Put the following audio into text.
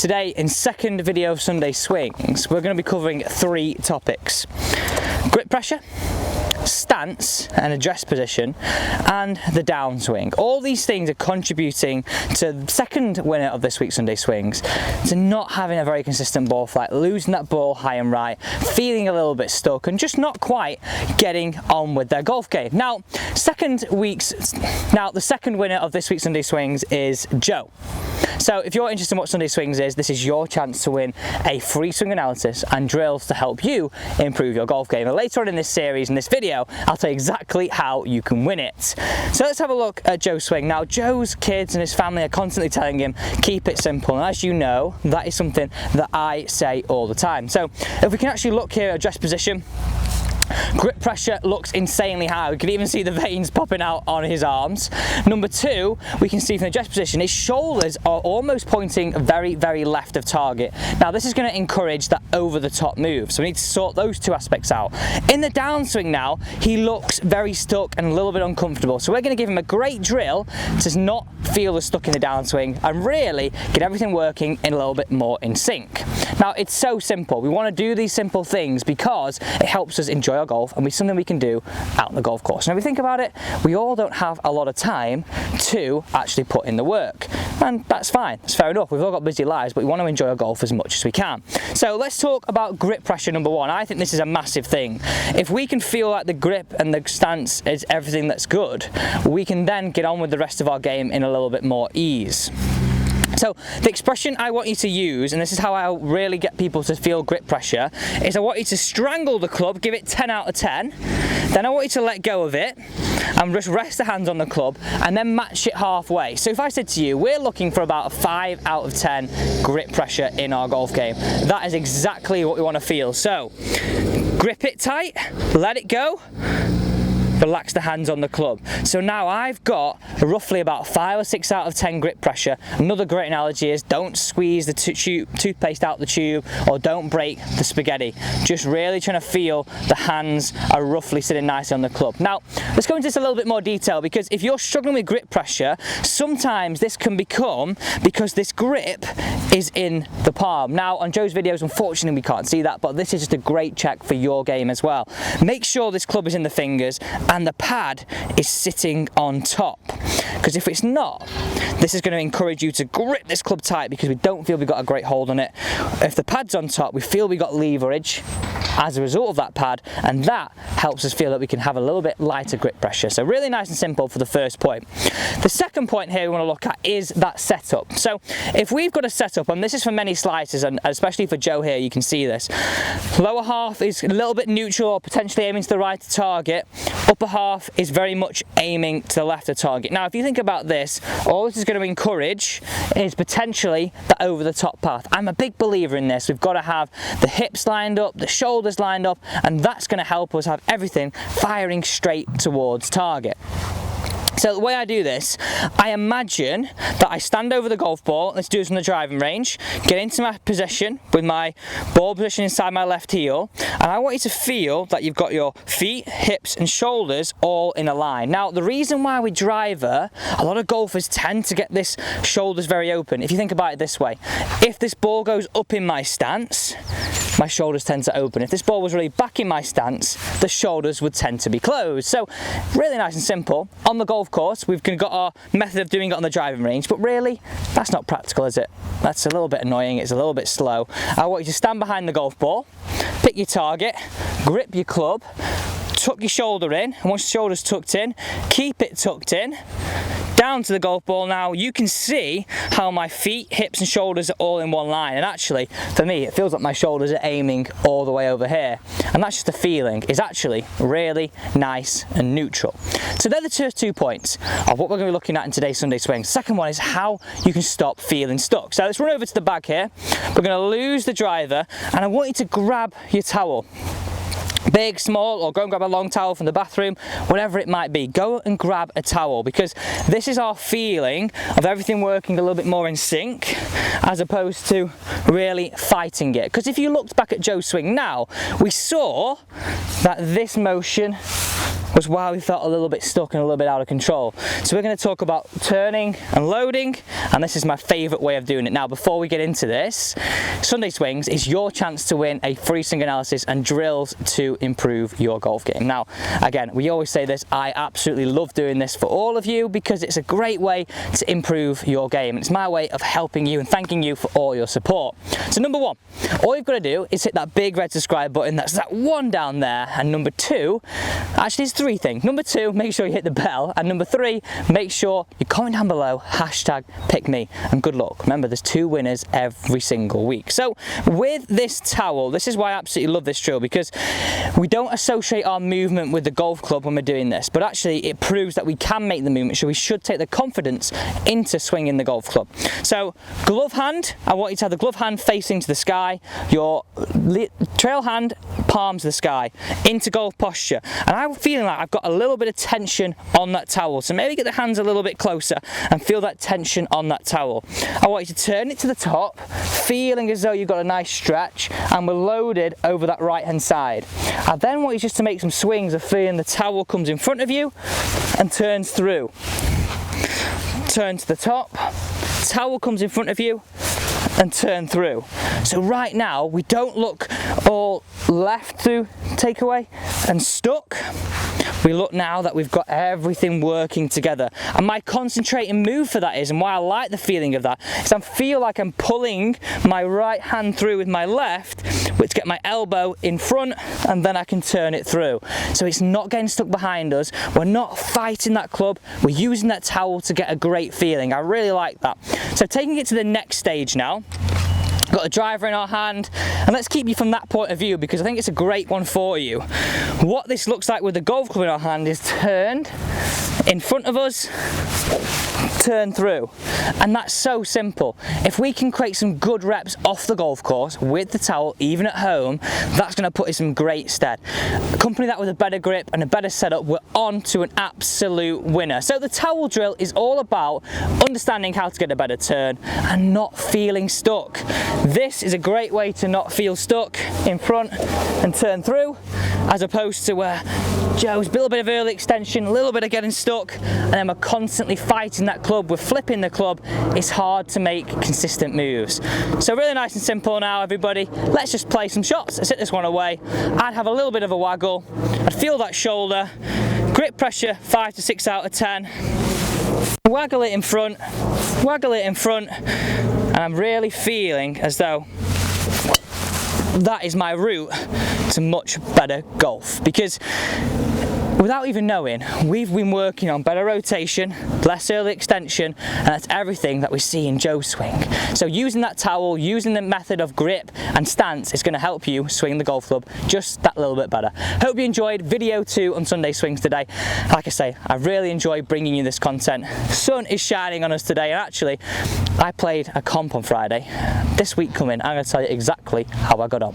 Today, in second video of Sunday Swings, we're going to be covering 3 topics: grip pressure, stance and address position, and the downswing. All these things are contributing to the second winner of this week's Sunday Swings, to not having a very consistent ball flight, losing that ball high and right, feeling a little bit stuck and just not quite getting on with their golf game. Now, the second winner of this week's Sunday Swings is Joe. So if you're interested in what Sunday Swings is, this is your chance to win a free swing analysis and drills to help you improve your golf game. And later on in this series, in this video, I'll tell you exactly how you can win it. So let's have a look at Joe's swing. Now, Joe's kids and his family are constantly telling him, keep it simple. And as you know, that is something that I say all the time. So if we can actually look here at address position, grip pressure looks insanely high. We can even see the veins popping out on his arms. Number 2, we can see from the address position, his shoulders are almost pointing very, very left of target. Now, this is going to encourage that over-the-top move, so we need to sort those 2 aspects out. In the downswing now, he looks very stuck and a little bit uncomfortable, so we're going to give him a great drill to not feel as stuck in the downswing and really get everything working in a little bit more in sync. Now, it's so simple. We want to do these simple things because it helps us enjoy our golf and it's something we can do out on the golf course. And if we think about it, we all don't have a lot of time to actually put in the work, and that's fine, that's fair enough. We've all got busy lives, but we want to enjoy our golf as much as we can. So let's talk about grip pressure. Number 1, I think this is a massive thing. If we can feel like the grip and the stance is everything that's good, we can then get on with the rest of our game in a little bit more ease. So the expression I want you to use, and this is how I really get people to feel grip pressure, is I want you to strangle the club, give it 10 out of 10, then I want you to let go of it and just rest the hands on the club and then match it halfway. So if I said to you, we're looking for about a 5 out of 10 grip pressure in our golf game, that is exactly what we want to feel. So grip it tight, let it go, relax the hands on the club. So now I've got roughly about 5 or 6 out of 10 grip pressure. Another great analogy is don't squeeze the toothpaste out the tube, or don't break the spaghetti. Just really trying to feel the hands are roughly sitting nicely on the club. Now, let's go into this a little bit more detail, because if you're struggling with grip pressure, sometimes this can become because this grip is in the palm. Now, on Joe's videos, unfortunately, we can't see that, but this is just a great check for your game as well. Make sure this club is in the fingers and the pad is sitting on top, because if it's not, this is going to encourage you to grip this club tight because we don't feel we've got a great hold on it. If the pad's on top, we feel we got leverage as a result of that pad, and that helps us feel that we can have a little bit lighter grip pressure. So really nice and simple for the first point. The second point here we want to look at is that setup. So if we've got a setup, and this is for many slicers, and especially for Joe here, you can see this. Lower half is a little bit neutral or potentially aiming to the right of target. Upper half is very much aiming to the left of target. Now, if you think about this, all this is going to encourage is potentially the over-the-top path. I'm a big believer in this. We've got to have the hips lined up, the shoulders lined up, and that's going to help us have everything firing straight towards target. So the way I do this, I imagine that I stand over the golf ball, let's do this on the driving range, get into my position with my ball position inside my left heel, and I want you to feel that you've got your feet, hips and shoulders all in a line. Now, the reason why we driver, a lot of golfers tend to get this shoulders very open. If you think about it this way, if this ball goes up in my stance, my shoulders tend to open. If this ball was really back in my stance, the shoulders would tend to be closed. So really nice and simple. On the golf course, we've got our method of doing it on the driving range, but really, that's not practical, is it? That's a little bit annoying, it's a little bit slow. I want you to stand behind the golf ball, pick your target, grip your club, tuck your shoulder in, and once your shoulder's tucked in, keep it tucked in, down to the golf ball. Now you can see how my feet, hips and shoulders are all in one line, and actually for me it feels like my shoulders are aiming all the way over here, and that's just a feeling. It's actually really nice and neutral. So they're the first 2 points of what we're going to be looking at in today's Sunday Swing. Second one is how you can stop feeling stuck. So let's run over to the bag here. We're going to lose the driver, and I want you to grab your towel. Big, small, or go and grab a long towel from the bathroom, whatever it might be. Go and grab a towel, because this is our feeling of everything working a little bit more in sync as opposed to really fighting it. Because if you looked back at Joe's swing now, we saw that this motion was why we felt a little bit stuck and a little bit out of control. So we're going to talk about turning and loading, and this is my favourite way of doing it. Now, before we get into this, Sunday Swings is your chance to win a free swing analysis and drills to improve your golf game. Now, again, we always say this, I absolutely love doing this for all of you because it's a great way to improve your game. It's my way of helping you and thanking you for all your support. So number one, all you've got to do is hit that big red subscribe button. That's that one down there. And number two, actually it's three things. Number two, make sure you hit the bell. And number three, make sure you comment down below, #PickMe, and good luck. Remember, there's 2 winners every single week. So with this towel, this is why I absolutely love this drill, because we don't associate our movement with the golf club when we're doing this, but actually it proves that we can make the movement, so we should take the confidence into swinging the golf club. So glove hand, I want you to have the glove hand facing to the sky, your trail hand palms to the sky, into golf posture. And I'm feeling like I've got a little bit of tension on that towel, so maybe get the hands a little bit closer and feel that tension on that towel. I want you to turn it to the top, feeling as though you've got a nice stretch, and we're loaded over that right hand side. I then want you just to make some swings of feeling the towel comes in front of you and turns through. Turn to the top, towel comes in front of you and turn through. So right now we don't look all left through takeaway and stuck. We look now that we've got everything working together. And my concentrating move for that is, and why I like the feeling of that, is I feel like I'm pulling my right hand through with my left, which get my elbow in front, and then I can turn it through. So it's not getting stuck behind us. We're not fighting that club. We're using that towel to get a great feeling. I really like that. So taking it to the next stage now, got a driver in our hand, and let's keep you from that point of view because I think it's a great one for you. What this looks like with the golf club in our hand is turned in front of us, turn through, and that's so simple. If we can create some good reps off the golf course with the towel, even at home, that's going to put us in great stead. Accompany that with a better grip and a better setup, we're on to an absolute winner. So the towel drill is all about understanding how to get a better turn and not feeling stuck. This is a great way to not feel stuck in front and turn through, as opposed to where Joe's a little bit of early extension, a little bit of getting stuck, and then we're constantly fighting that club, we're flipping the club. It's hard to make consistent moves. So really nice and simple now, everybody. Let's just play some shots. Let's hit this one away. I'd have a little bit of a waggle. I'd feel that shoulder. Grip pressure 5 to 6 out of 10. Waggle it in front, and I'm really feeling as though that is my route to much better golf, because without even knowing, we've been working on better rotation, less early extension, and that's everything that we see in Joe's swing. So using that towel, using the method of grip and stance is going to help you swing the golf club just that little bit better. Hope you enjoyed video 2 on Sunday Swings today. Like I say, I really enjoy bringing you this content. The sun is shining on us today, and actually, I played a comp on Friday. This week coming, I'm going to tell you exactly how I got on.